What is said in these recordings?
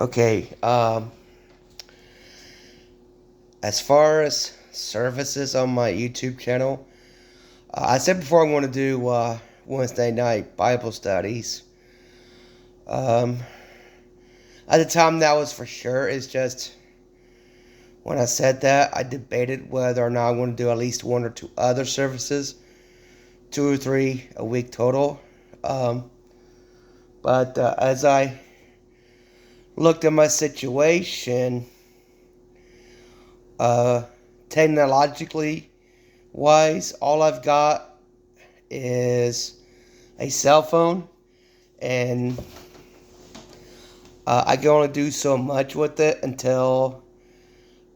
Okay, as far as services on my YouTube channel, I said before I'm going to do Wednesday night Bible studies. Um, at the time, that was for sure. It's just when I said that, I debated whether or not I want to do at least one or two other services, two or three a week total. Um, but as I looked at my situation, uh, technologically wise, all I've got is a cell phone, and I can only do so much with it until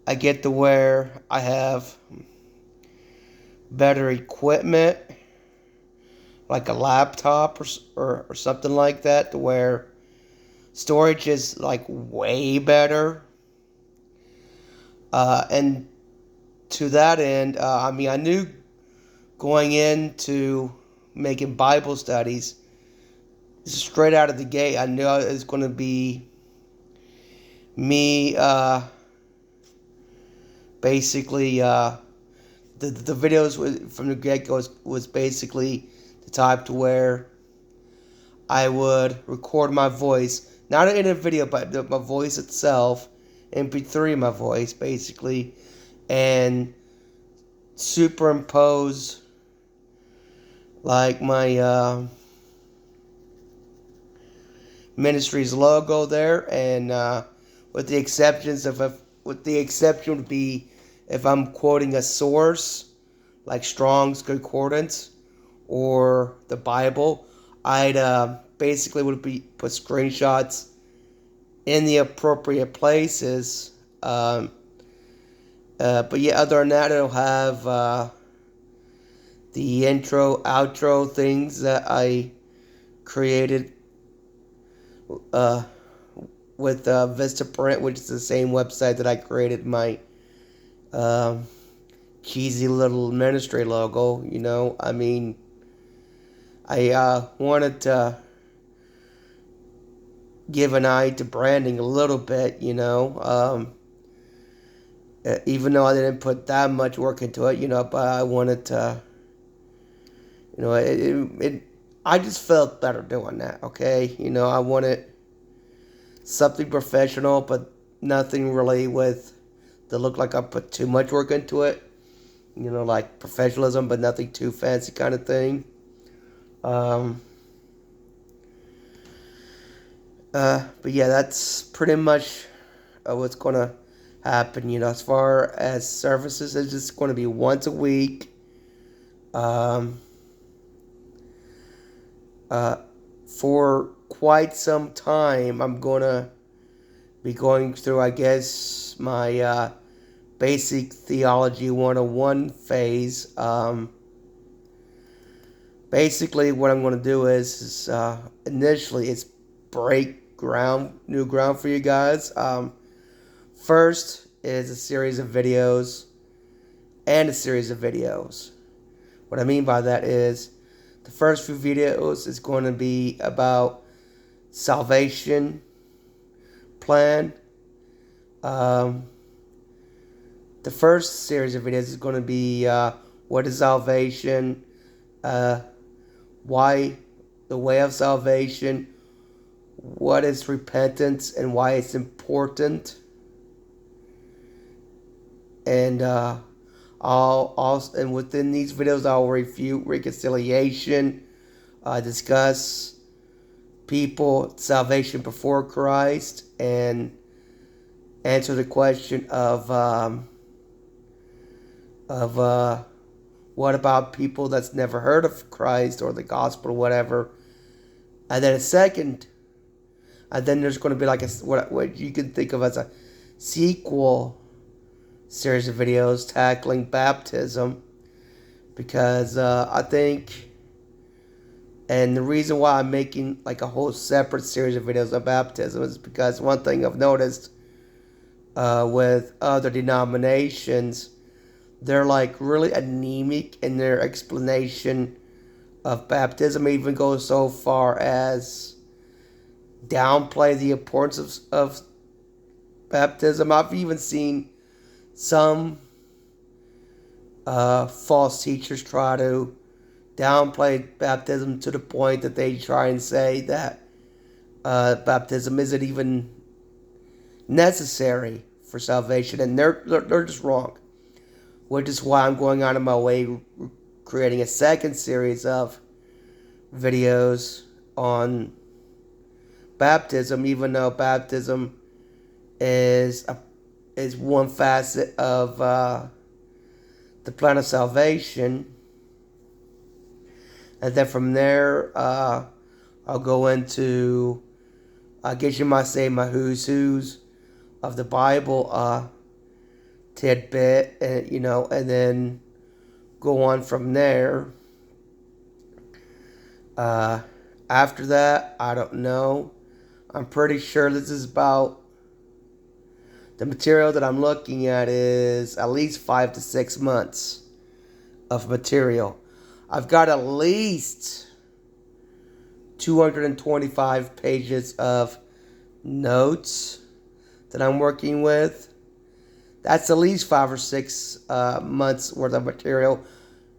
I get to where I have better equipment, like a laptop or something like that, to where storage is like way better. And to that end, I knew going into making Bible studies straight out of the gate, I knew it was going to be me basically the videos from the get-go was basically the type to where I would record my voice, not in a video, but my voice itself, MP3 my voice basically, and superimpose like my ministry's logo there, and with the exceptions of with the exception would be if I'm quoting a source like Strong's Concordance or the Bible, I'd basically would be put screenshots in the appropriate places. But yeah, other than that, it'll have the intro, outro things that I created uh, with Vistaprint, which is the same website that I created my um, cheesy little ministry logo. I wanted to give an eye to branding a little bit, even though I didn't put that much work into it, but I wanted to, I just felt better doing that, okay? I wanted something professional, but nothing really with that looked like I put too much work into it, like professionalism, but nothing too fancy kind of thing. Um, but yeah, that's pretty much what's going to happen. As far as services, it's just going to be once a week. Um, uh, for quite some time, I'm going to be going through, I guess, my basic theology 101 phase. Basically, what I'm going to do is initially, it's break new ground for you guys. First is a series of videos and a series of videos. What I mean by that is the first few videos is going to be about salvation plan. Um, the first series of videos is going to be what is salvation, why the way of salvation, what is repentance, and why it's important. And and within these videos, I'll refute reconciliation, discuss people salvation before Christ, and answer the question of what about people that's never heard of Christ or the gospel or whatever. And then and then there's going to be like what you can think of as a sequel series of videos tackling baptism, because I think, and the reason why I'm making like a whole separate series of videos on baptism is because one thing I've noticed with other denominations, they're like really anemic in their explanation of baptism. Even goes so far as downplay the importance of baptism. I've even seen some false teachers try to downplay baptism to the point that they try and say that baptism isn't even necessary for salvation, and they're just wrong. Which is why I'm going out of my way creating a second series of videos on baptism, even though baptism is one facet of the plan of salvation. And then from there, I'll go into, I guess you might say, my who's of the Bible tidbit, and and then go on from there. After that, I don't know. I'm pretty sure this is about, the material that I'm looking at is at least 5 to 6 months of material. I've got at least 225 pages of notes that I'm working with. That's at least 5 or 6 months worth of material.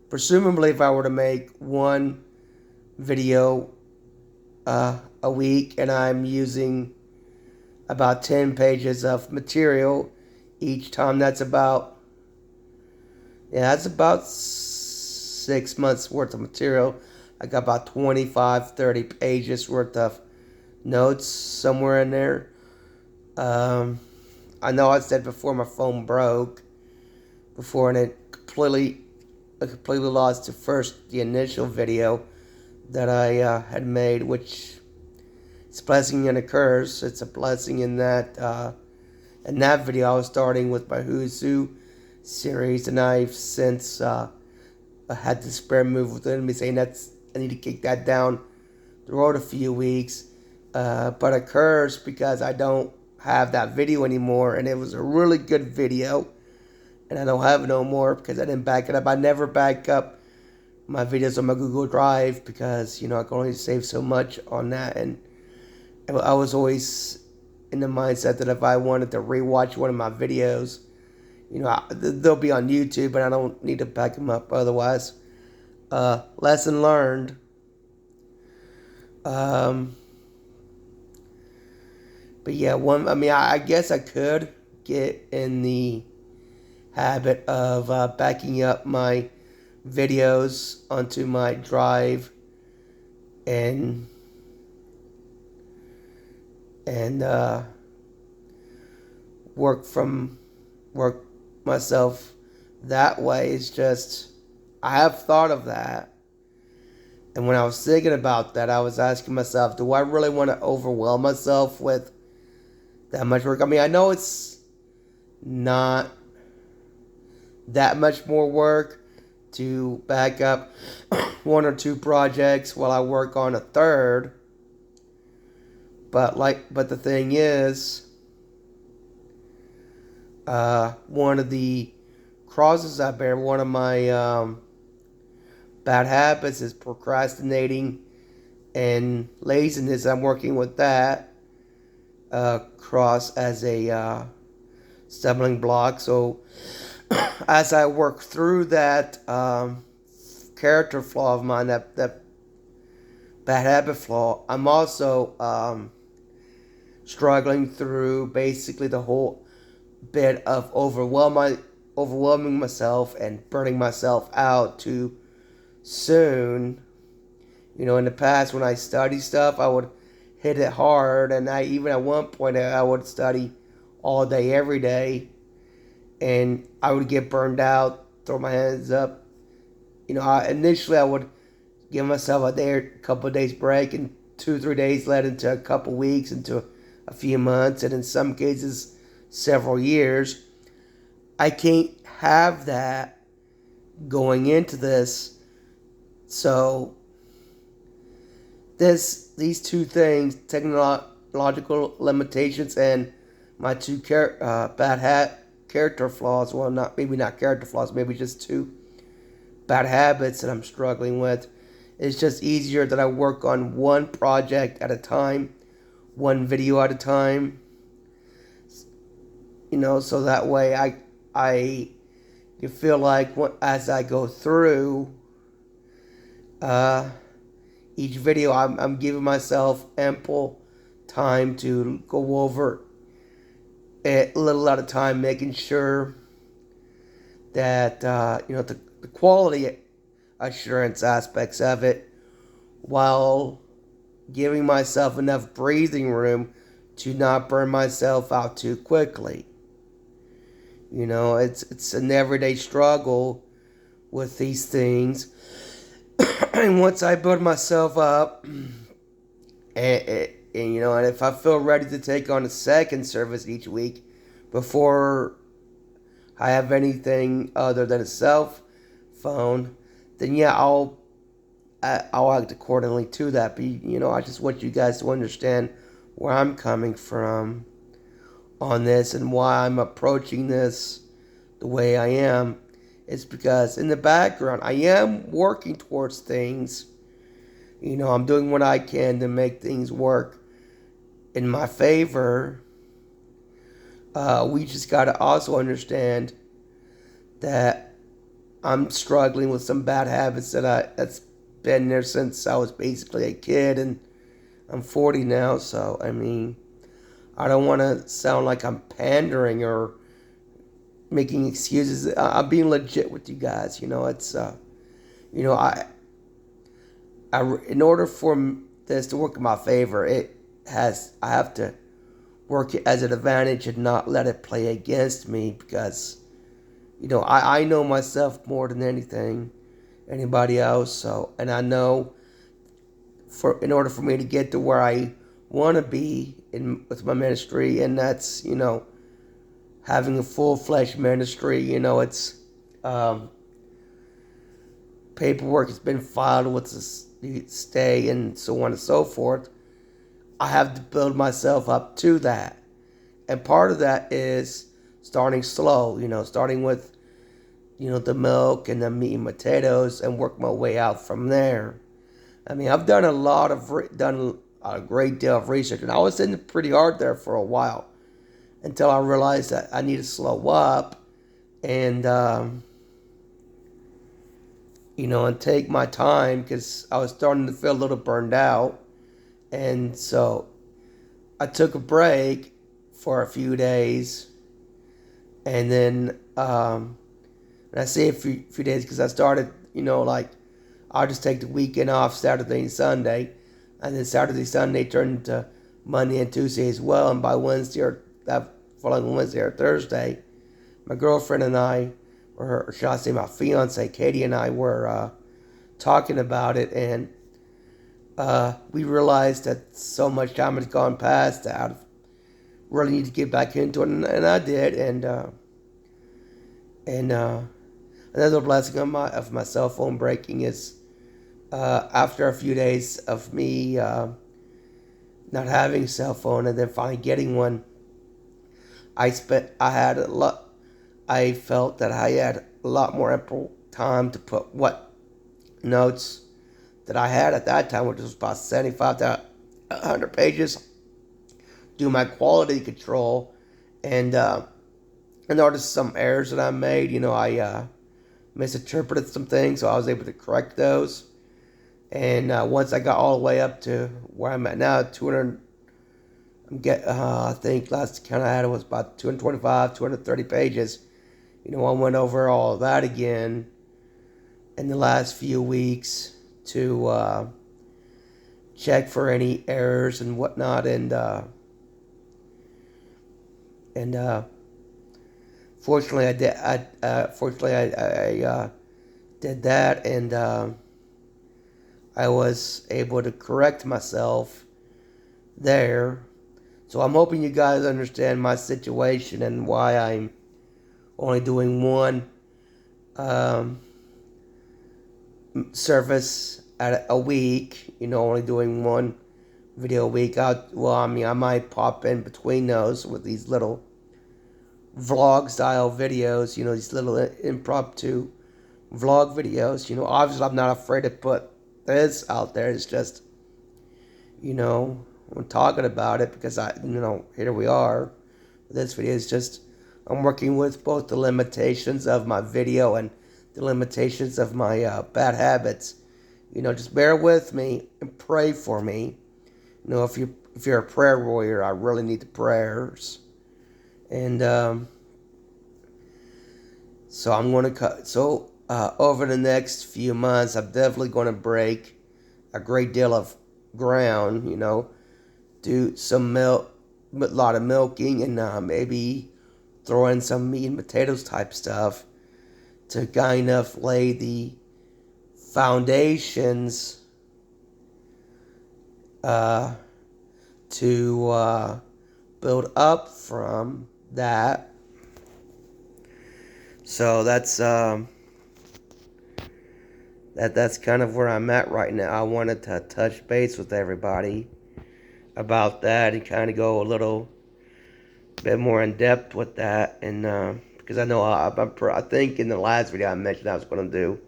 Presumably, if I were to make one video a week, and I'm using about 10 pages of material each time, that's about 6 months worth of material. I got about 25, 30 pages worth of notes somewhere in there. I know I said before my phone broke before, and it completely lost the initial video that I had made, which it's a blessing and a curse. It's a blessing in that video I was starting with my Who's Who series, and I've since had the spirit move within me saying I need to kick that down the road a few weeks. But a curse because I don't have that video anymore, and it was a really good video, and I don't have it no more because I didn't back it up. I never back up my videos on my Google Drive because I can only save so much on that, and I was always in the mindset that if I wanted to rewatch one of my videos, they'll be on YouTube, and I don't need to back them up otherwise. Lesson learned. But yeah, I guess I could get in the habit of backing up my videos onto my drive and work myself that way. It's just, I have thought of that. And when I was thinking about that, I was asking myself, do I really want to overwhelm myself with that much work? I know it's not that much more work to back up 1 or 2 projects while I work on a third. But the thing is, one of the crosses I bear, one of my bad habits is procrastinating and laziness. I'm working with that cross as a stumbling block. So as I work through that character flaw of mine, that bad habit flaw, I'm also struggling through basically the whole bit of overwhelming myself and burning myself out too soon. In the past when I study stuff, I would hit it hard, and I even at one point I would study all day every day, and I would get burned out, throw my hands up. Initially I would give myself a day or a couple of days break, and 2 or 3 days led into a couple of weeks, into a few months, and in some cases several years. I can't have that going into this. So these two things, technological limitations and my 2 character flaws, well, maybe not character flaws, maybe just 2 bad habits that I'm struggling with. It's just easier that I work on one project at a time, one video at a time. so that way I you feel like as I go through uh, each video, I'm giving myself ample time to go over it a little at a time, making sure that the quality assurance aspects of it, while giving myself enough breathing room to not burn myself out too quickly. It's an everyday struggle with these things. And once I build myself up, and if I feel ready to take on a second service each week before I have anything other than a cell phone, then yeah, I'll act accordingly to that. But I just want you guys to understand where I'm coming from on this and why I'm approaching this the way I am. It's because in the background I am working towards things. I'm doing what I can to make things work in my favor. We just got to also understand that I'm struggling with some bad habits that's been there since I was basically a kid, and I'm 40 now. So I don't want to sound like I'm pandering or making excuses. I'm being legit with you guys. It's in order for this to work in my favor, I have to work it as an advantage and not let it play against me, because I know myself more than anybody else. So, and I know in order for me to get to where I want to be with my ministry, and that's having a full-fledged ministry. It's paperwork has been filed with the stay and so on and so forth. I have to build myself up to that. And part of that is starting slow, starting with, the milk and the meat and potatoes, and work my way out from there. I've done done a great deal of research, and I was in it pretty hard there for a while until I realized that I need to slow up and, and take my time, because I was starting to feel a little burned out. And so I took a break for a few days, and then and I say a few days because I started, I'll just take the weekend off, Saturday and Sunday, and then Saturday, Sunday turned into Monday and Tuesday as well. And by Wednesday or that following Wednesday or Thursday, my girlfriend and I, or shall I say my fiance Katie and I, were talking about it, and we realized that so much time had gone past that I really need to get back into it, and I did. And another blessing of my cell phone breaking is after a few days of me not having a cell phone and then finally getting one, I felt that I had a lot more ample time to put what notes that I had at that time, which was about 75 to 100 pages, do my quality control, and noticed some errors that I made. I misinterpreted some things, so I was able to correct those. And once I got all the way up to where I'm at now, 200, I think last count I had was about 225, 230 pages. I went over all of that again in the last few weeks to check for any errors and whatnot, and fortunately I did. I did that, and I was able to correct myself there. So I'm hoping you guys understand my situation and why I'm only doing one service at a week, only doing one video a week. I might pop in between those with these little vlog style videos, these little impromptu vlog videos. Obviously I'm not afraid to put this out there. It's just, I'm talking about it because here we are. This video is just I'm working with both the limitations of my video and the limitations of my bad habits. Just bear with me and pray for me. If you're a prayer warrior, I really need the prayers. And so I'm going to cut. So over the next few months, I'm definitely going to break a great deal of ground. Do some a lot of milking, and maybe throw in some meat and potatoes type stuff to kind of lay the foundations to build up from that. So that's that's kind of where I'm at right now. I wanted to touch base with everybody about that and kind of go a little bit more in depth with that, and because I know I think in the last video I mentioned I was going to do.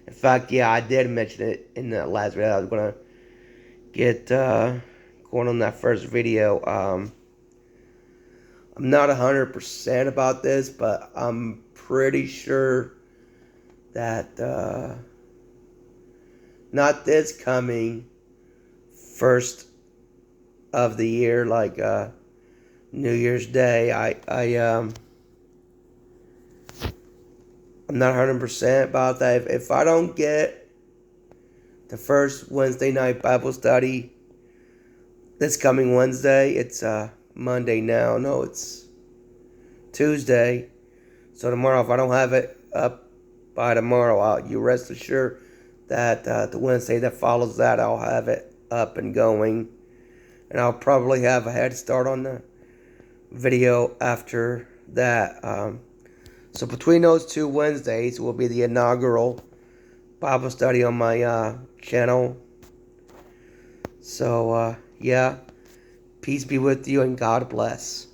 In fact, yeah, I did mention it in the last video. I was going to get going on that first video. I'm not 100% about this, but I'm pretty sure that not this coming first of the year, like New Year's Day. I'm not 100% about that. If I don't get the first Wednesday night Bible study this coming Wednesday, it's Monday now. No, it's Tuesday. So tomorrow, if I don't have it up by tomorrow, you rest assured that the Wednesday that follows that, I'll have it up and going. And I'll probably have a head start on the video after that. So between those two Wednesdays will be the inaugural Bible study on my channel. So, yeah. Peace be with you and God bless.